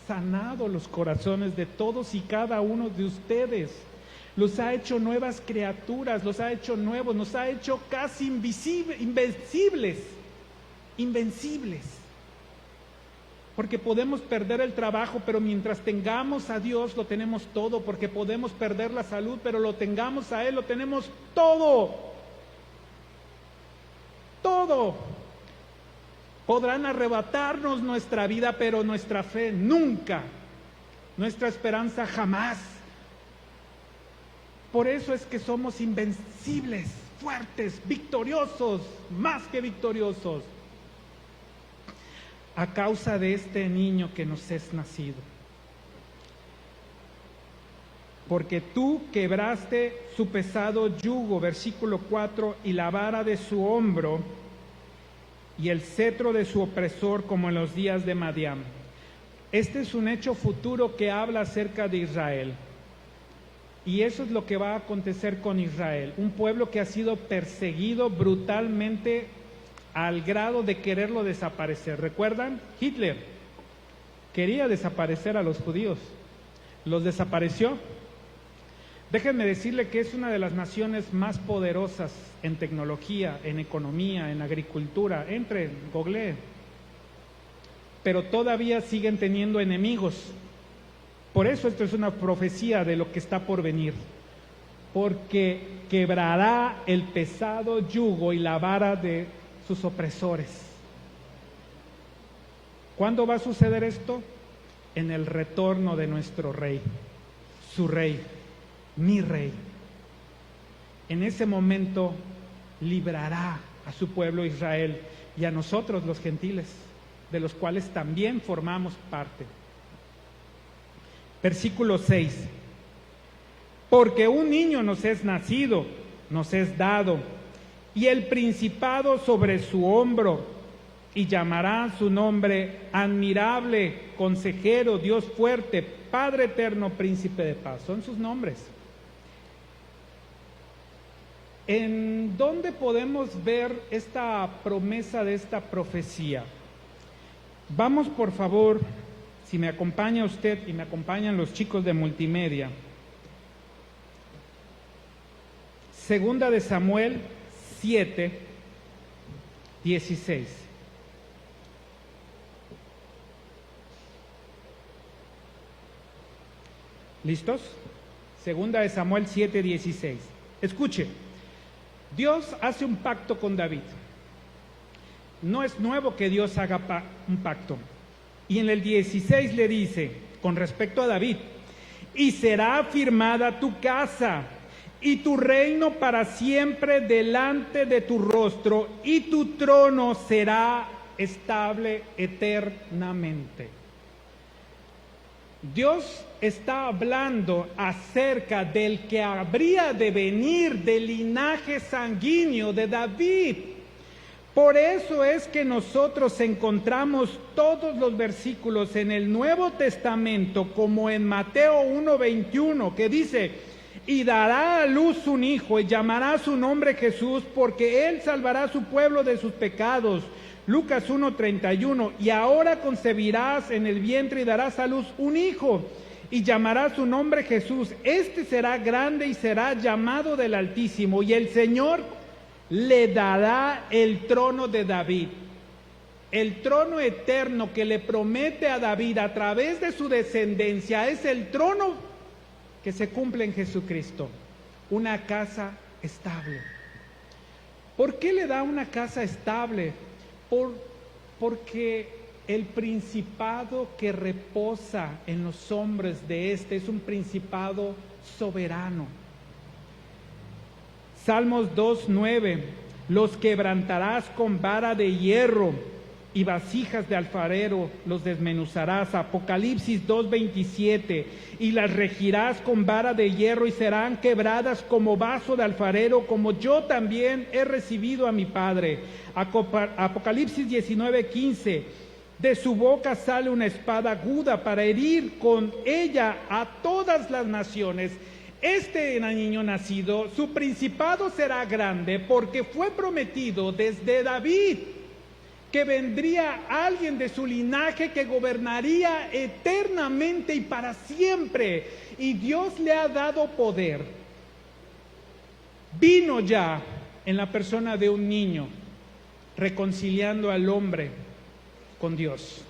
sanado los corazones de todos y cada uno de ustedes. Los ha hecho nuevas criaturas, los ha hecho nuevos, nos ha hecho casi invencibles. Porque podemos perder el trabajo, pero mientras tengamos a Dios lo tenemos todo. Porque podemos perder la salud, pero lo tengamos a Él, lo tenemos todo. Todo. Podrán arrebatarnos nuestra vida, pero nuestra fe nunca. Nuestra esperanza jamás. Por eso es que somos invencibles, fuertes, victoriosos, más que victoriosos, a causa de este niño que nos es nacido. Porque tú quebraste su pesado yugo, versículo 4, y la vara de su hombro, y el cetro de su opresor, como en los días de Madián. Este es un hecho futuro que habla acerca de Israel. Y eso es lo que va a acontecer con Israel. Un pueblo que ha sido perseguido brutalmente al grado de quererlo desaparecer. ¿Recuerdan? Hitler quería desaparecer a los judíos. ¿Los desapareció? Déjenme decirle que es una de las naciones más poderosas en tecnología, en economía, en agricultura. Entre, googlee. Pero todavía siguen teniendo enemigos. Por eso esto es una profecía de lo que está por venir. Porque quebrará el pesado yugo y la vara de sus opresores. ¿Cuándo va a suceder esto? En el retorno de nuestro rey, su rey, mi rey. En ese momento librará a su pueblo Israel y a nosotros los gentiles, de los cuales también formamos parte. Versículo 6. Porque un niño nos es nacido, nos es dado, y el principado sobre su hombro, y llamará su nombre Admirable, Consejero, Dios fuerte, Padre eterno, Príncipe de paz. Son sus nombres. ¿En dónde podemos ver esta promesa de esta profecía? Vamos, por favor, si me acompaña usted y me acompañan los chicos de multimedia. Segunda de Samuel 7, 16. ¿Listos? Segunda de Samuel 7, 16. Escuche, Dios hace un pacto con David. No es nuevo que Dios haga un pacto. Y en el 16 le dice, con respecto a David, y será afirmada tu casa y tu reino para siempre delante de tu rostro, y tu trono será estable eternamente. Dios está hablando acerca del que habría de venir del linaje sanguíneo de David. Por eso es que nosotros encontramos todos los versículos en el Nuevo Testamento, como en Mateo 1:21, que dice: y dará a luz un hijo y llamará su nombre Jesús, porque él salvará a su pueblo de sus pecados. Lucas 1:31, y ahora concebirás en el vientre y darás a luz un hijo y llamará su nombre Jesús. Este será grande y será llamado del Altísimo, y el Señor le dará el trono de David. El trono eterno que le promete a David a través de su descendencia es el trono que se cumple en Jesucristo, una casa estable. ¿Por qué le da una casa estable? Porque el principado que reposa en los hombres de este es un principado soberano. Salmos 2:9, los quebrantarás con vara de hierro y vasijas de alfarero los desmenuzarás. Apocalipsis 2:27, y las regirás con vara de hierro y serán quebradas como vaso de alfarero, como yo también he recibido a mi Padre. Apocalipsis 19:15, de su boca sale una espada aguda para herir con ella a todas las naciones. Este niño nacido, su principado será grande, porque fue prometido desde David que vendría alguien de su linaje que gobernaría eternamente y para siempre, y Dios le ha dado poder. Vino ya en la persona de un niño, reconciliando al hombre con Dios,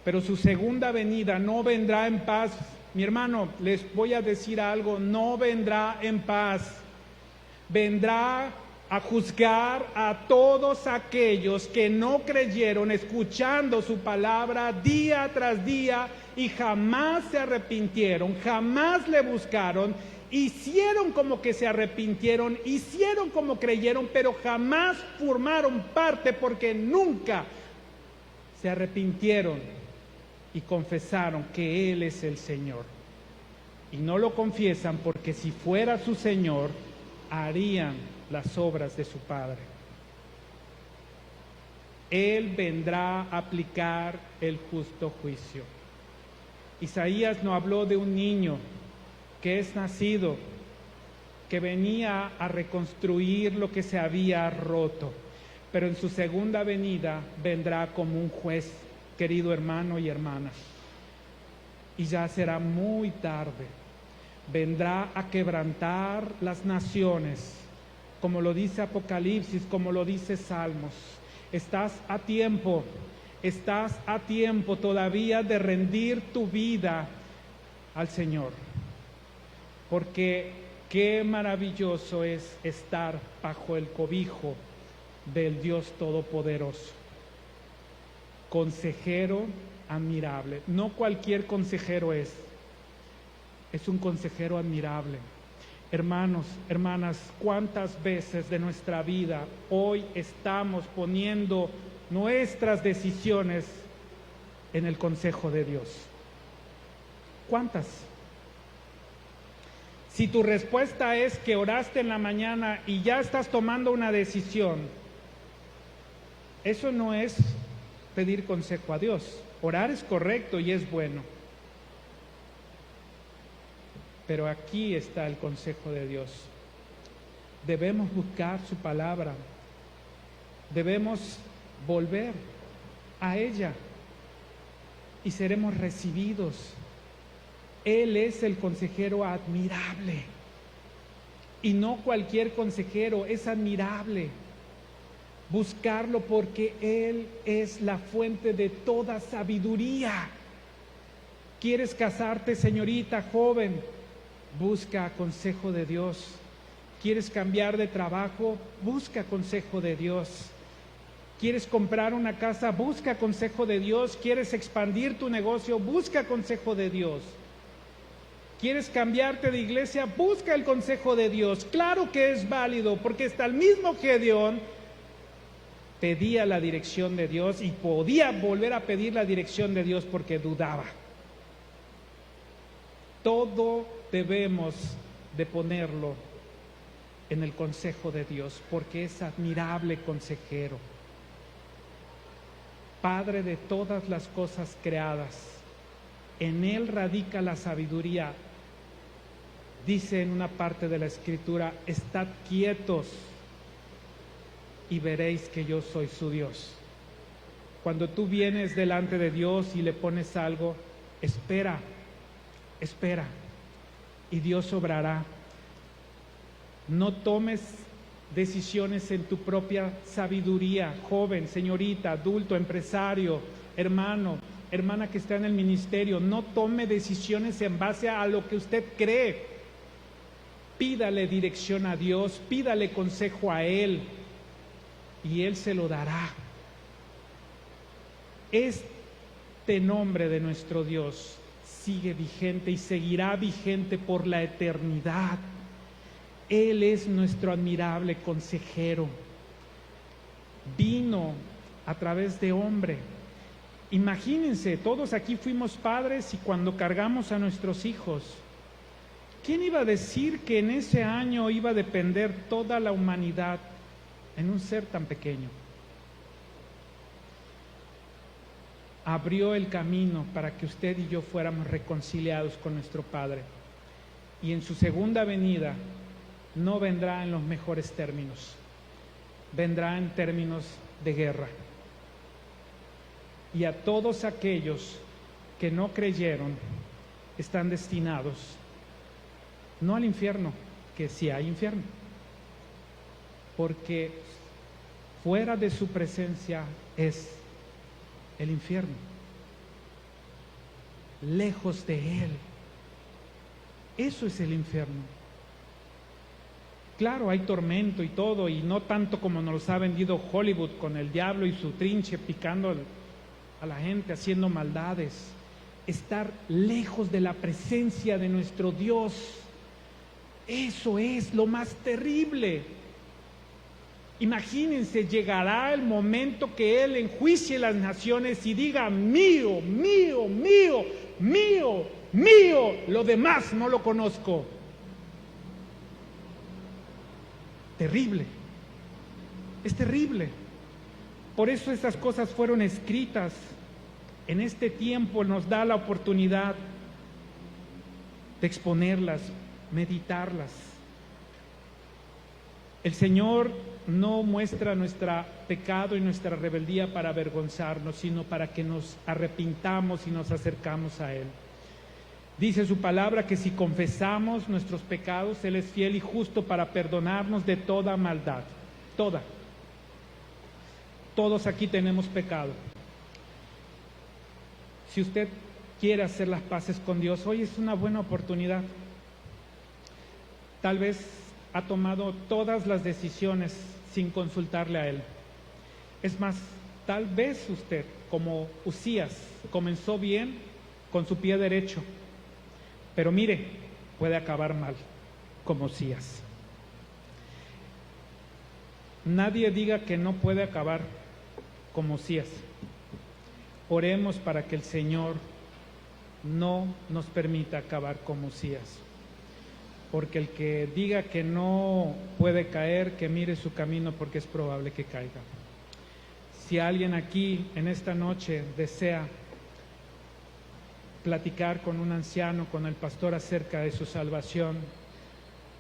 pero su segunda venida no vendrá en paz. Mi hermano, les voy a decir algo: no vendrá en paz, vendrá a juzgar a todos aquellos que no creyeron, escuchando su palabra día tras día y jamás se arrepintieron, jamás le buscaron, hicieron como que se arrepintieron, hicieron como creyeron, pero jamás formaron parte porque nunca se arrepintieron y confesaron que Él es el Señor. Y no lo confiesan porque si fuera su Señor, harían las obras de su Padre. Él vendrá a aplicar el justo juicio. Isaías no habló de un niño que es nacido, que venía a reconstruir lo que se había roto, pero en su segunda venida vendrá como un juez, querido hermano y hermana, y ya será muy tarde. Vendrá a quebrantar las naciones, como lo dice Apocalipsis, como lo dice Salmos. Estás a tiempo todavía de rendir tu vida al Señor, porque qué maravilloso es estar bajo el cobijo del Dios Todopoderoso. Consejero admirable. No cualquier consejero es un consejero admirable. Hermanos, hermanas, ¿cuántas veces de nuestra vida hoy estamos poniendo nuestras decisiones en el consejo de Dios? ¿Cuántas? Si tu respuesta es que oraste en la mañana y ya estás tomando una decisión, eso no es pedir consejo a Dios. Orar es correcto y es bueno, pero aquí está el consejo de Dios. Debemos buscar su palabra, debemos volver a ella y seremos recibidos. Él es el consejero admirable, y no cualquier consejero, es admirable. Buscarlo porque Él es la fuente de toda sabiduría. ¿Quieres casarte, señorita joven? Busca consejo de Dios. ¿Quieres cambiar de trabajo? Busca consejo de Dios. ¿Quieres comprar una casa? Busca consejo de Dios. ¿Quieres expandir tu negocio? Busca consejo de Dios. ¿Quieres cambiarte de iglesia? Busca el consejo de Dios. Claro que es válido, porque hasta el mismo Gedeón pedía la dirección de Dios y podía volver a pedir la dirección de Dios porque dudaba. todo debemos de ponerlo en el consejo de Dios, porque es admirable consejero, Padre de todas las cosas creadas. En Él radica la sabiduría. Dice en una parte de la Escritura: estad quietos y veréis que yo soy su Dios. Cuando tú vienes delante de Dios y le pones algo, espera, y Dios obrará. No tomes decisiones en tu propia sabiduría, joven, señorita, adulto, empresario, hermano, hermana que está en el ministerio. No tome decisiones en base a lo que usted cree. Pídale dirección a Dios, pídale consejo a Él, y Él se lo dará. Este nombre de nuestro Dios sigue vigente y seguirá vigente por la eternidad. Él es nuestro admirable consejero. Vino a través de hombre. Imagínense, todos aquí fuimos padres y cuando cargamos a nuestros hijos, ¿quién iba a decir que en ese año iba a depender toda la humanidad en un ser tan pequeño? Abrió el camino para que usted y yo fuéramos reconciliados con nuestro Padre. Y en su segunda venida no vendrá en los mejores términos, vendrá en términos de guerra. Y a todos aquellos que no creyeron están destinados, no al infierno, que sí hay infierno, porque fuera de su presencia es el infierno, lejos de Él. Eso es el infierno. Claro, hay tormento y todo, y no tanto como nos los ha vendido Hollywood, con el diablo y su trinche picando a la gente, haciendo maldades. Estar lejos de la presencia de nuestro Dios, eso es lo más terrible. Imagínense, llegará el momento que Él enjuicie las naciones y diga: mío, mío, mío, mío, mío, lo demás no lo conozco. Terrible, es terrible. Por eso estas cosas fueron escritas. En este tiempo nos da la oportunidad de exponerlas, meditarlas. El Señor no muestra nuestro pecado y nuestra rebeldía para avergonzarnos, sino para que nos arrepintamos y nos acercamos a Él. Dice su palabra que si confesamos nuestros pecados, Él es fiel y justo para perdonarnos de toda maldad. Toda. Todos aquí tenemos pecado. Si usted quiere hacer las paces con Dios, hoy es una buena oportunidad. Tal vez ha tomado todas las decisiones sin consultarle a Él. Es más, tal vez usted, como Usías, comenzó bien con su pie derecho, pero mire, puede acabar mal, como Usías. Nadie diga que no puede acabar como Usías. Oremos para que el Señor no nos permita acabar como Usías. Porque el que diga que no puede caer, que mire su camino, porque es probable que caiga. Si alguien aquí en esta noche desea platicar con un anciano, con el pastor acerca de su salvación,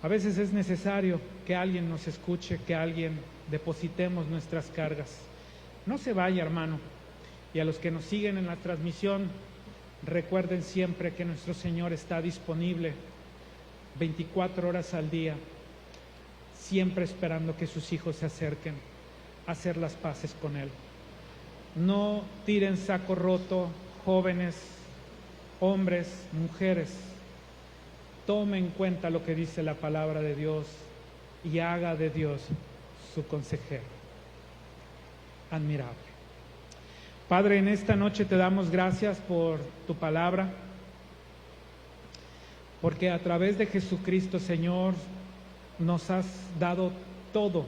a veces es necesario que alguien nos escuche, que alguien depositemos nuestras cargas. No se vaya, hermano. Y a los que nos siguen en la transmisión, recuerden siempre que nuestro Señor está disponible 24 horas al día, siempre esperando que sus hijos se acerquen a hacer las paces con Él. No tiren saco roto, jóvenes, hombres, mujeres. Tome en cuenta lo que dice la palabra de Dios y haga de Dios su consejero. Admirable. Padre, en esta noche te damos gracias por tu palabra, porque a través de Jesucristo, Señor, nos has dado todo.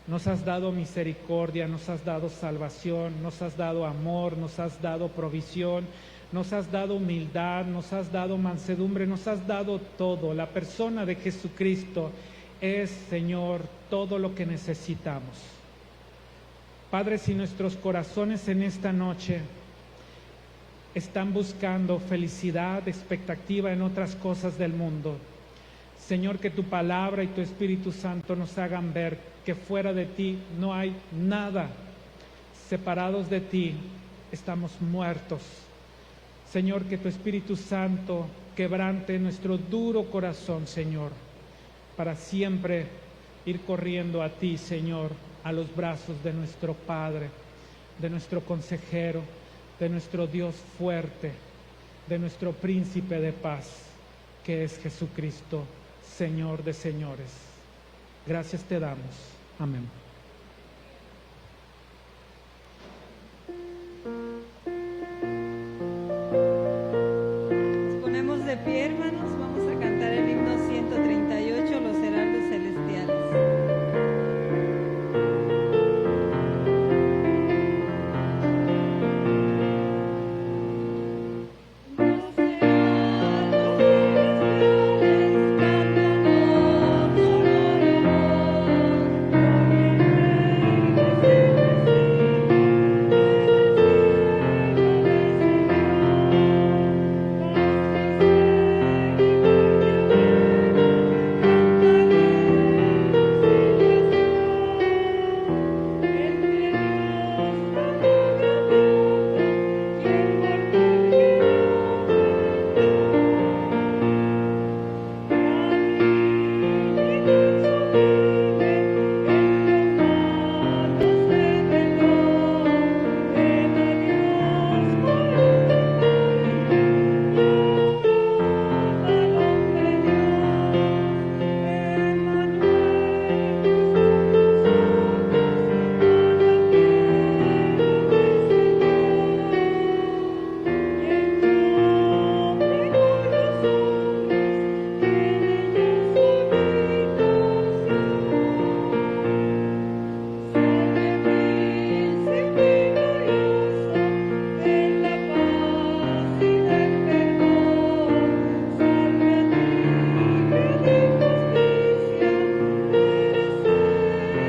Nos has dado misericordia, nos has dado salvación, nos has dado amor, nos has dado provisión, nos has dado humildad, nos has dado mansedumbre, nos has dado todo. La persona de Jesucristo es, Señor, todo lo que necesitamos. Padre, si nuestros corazones en esta noche están buscando felicidad, expectativa en otras cosas del mundo, Señor, que tu palabra y tu Espíritu Santo nos hagan ver que fuera de ti no hay nada. Separados de ti estamos muertos. Señor, que tu Espíritu Santo quebrante nuestro duro corazón, Señor, para siempre ir corriendo a ti, Señor, a los brazos de nuestro Padre, de nuestro consejero, de nuestro Dios fuerte, de nuestro príncipe de paz, que es Jesucristo, Señor de señores. Gracias te damos. Amén.